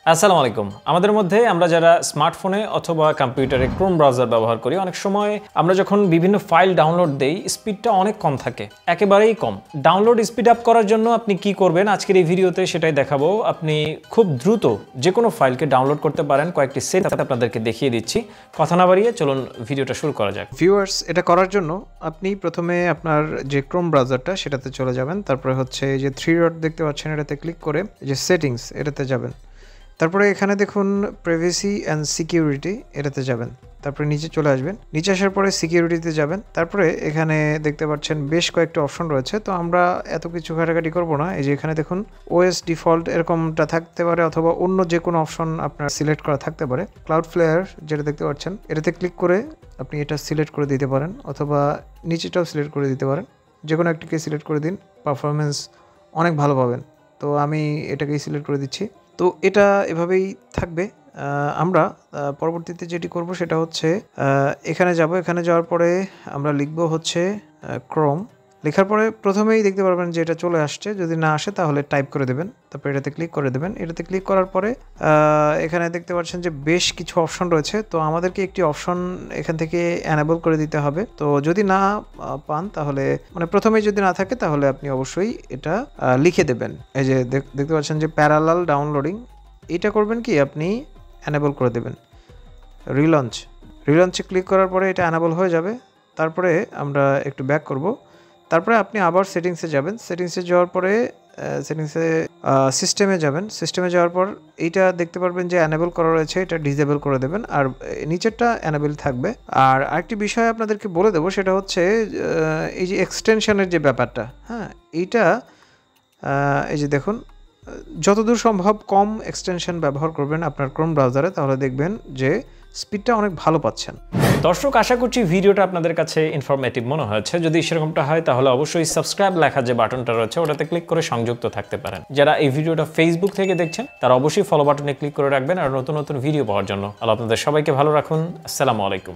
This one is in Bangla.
আসসালামু আলাইকুম। আমাদের মধ্যে আমরা যারা স্মার্টফোনে অথবা কম্পিউটারে ক্রোম ব্রাউজার ব্যবহার করি, অনেক সময় আমরা যখন বিভিন্ন ফাইল ডাউনলোড দেই স্পিডটা অনেক কম থাকে, একেবারেই কম। ডাউনলোড স্পিড আপ করার জন্য আপনি কি করবেন আজকের এই ভিডিওতে সেটাই দেখাবো। আপনি খুব দ্রুত যে কোনো ফাইলকে ডাউনলোড করতে পারেন, কয়েকটি সেটআপ আপনাদেরকে দেখিয়ে দিচ্ছি। কথা না বাড়িয়ে চলুন ভিডিওটা শুরু করা যাক। ভিউয়ার্স, এটা করার জন্য আপনি প্রথমে আপনার যে ক্রোম ব্রাউজারটা সেটাতে চলে যাবেন। তারপরে হচ্ছে যে থ্রি ডট দেখতে পাচ্ছেন, এটাতে ক্লিক করে যে সেটিংস এটাতে যাবেন। তারপরে এখানে দেখুন প্রাইভেসি অ্যান্ড সিকিউরিটি, এটাতে যাবেন। তারপরে নিচে চলে আসবেন, নিচে আসার পরে সিকিউরিটিতে যাবেন। তারপরে এখানে দেখতে পাচ্ছেন বেশ কয়েকটা অপশন রয়েছে, তো আমরা এত কিছু ঘাটাঘাটি করবো না। এই যে এখানে দেখুন ওএস ডিফল্ট এরকমটা থাকতে পারে, অথবা অন্য যে কোনো অপশন আপনার সিলেক্ট করা থাকতে পারে। ক্লাউডফ্লেয়ার যেটা দেখতে পাচ্ছেন, এটাতে ক্লিক করে আপনি এটা সিলেক্ট করে দিতে পারেন, অথবা নিচেটাও সিলেক্ট করে দিতে পারেন। যে কোনো একটিকে সিলেক্ট করে দিন, পারফরমেন্স অনেক ভালো পাবেন। তো আমি এটাকেই সিলেক্ট করে দিচ্ছি। তো এটা এভাবেই থাকবে। আমরা পরবর্তীতে যেটি করব সেটা হচ্ছে এখানে যাব। এখানে যাওয়ার পরে আমরা লিখব হচ্ছে ক্রোম। লেখার পরে প্রথমেই দেখতে পারবেন যে এটা চলে আসছে। যদি না আসে তাহলে টাইপ করে দেবেন, তারপর এটাতে ক্লিক করে দেবেন। এটাতে ক্লিক করার পরে এখানে দেখতে পাচ্ছেন যে বেশ কিছু অপশন রয়েছে, তো আমাদেরকে একটি অপশন এখান থেকে অ্যানেবল করে দিতে হবে। তো যদি না পান তাহলে, মানে প্রথমেই যদি না থাকে তাহলে আপনি অবশ্যই এটা লিখে দেবেন। এই যে দেখতে পাচ্ছেন যে প্যারালাল ডাউনলোডিং, এটা করবেন কি আপনি অ্যানেবল করে দেবেন। রিলঞ্চে ক্লিক করার পরে এটা অ্যানেবল হয়ে যাবে। তারপরে আমরা একটু ব্যাক করব। তারপরে আপনি আবার সেটিংসে যাবেন। সেটিংসে যাওয়ার পরে সিস্টেমে যাবেন। সিস্টেমে যাওয়ার পর এইটা দেখতে পারবেন যে অ্যানেবল করা রয়েছে, এটা ডিসেবল করে দেবেন, আর নিচেরটা অ্যানেবল থাকবে। আর আরেকটি বিষয় আপনাদেরকে বলে দেবো, সেটা হচ্ছে এই যে এক্সটেনশনের যে ব্যাপারটা, হ্যাঁ, এইটা এই যে দেখুন, যতদূর সম্ভব কম এক্সটেনশন ব্যবহার করবেন আপনার ক্রোম ব্রাউজারে, তাহলে দেখবেন যে স্পিডটা অনেক ভালো পাচ্ছেন। দর্শক, আশা করছি ভিডিওটা আপনাদের কাছে ইনফরমেটিভ মনে হয়েছে। যদি সেরকমটা হয় তাহলে অবশ্যই সাবস্ক্রাইব লেখা যে বাটনটা রয়েছে ওটাতে ক্লিক করে সংযুক্ত থাকতে পারেন। যারা এই ভিডিওটা ফেসবুক থেকে দেখছেন তারা অবশ্যই ফলো বাটনে ক্লিক করে রাখবেন আর নতুন নতুন ভিডিও পাওয়ার জন্য। আল্লাহ আপনাদের সবাইকে ভালো রাখুন। আসসালামু আলাইকুম।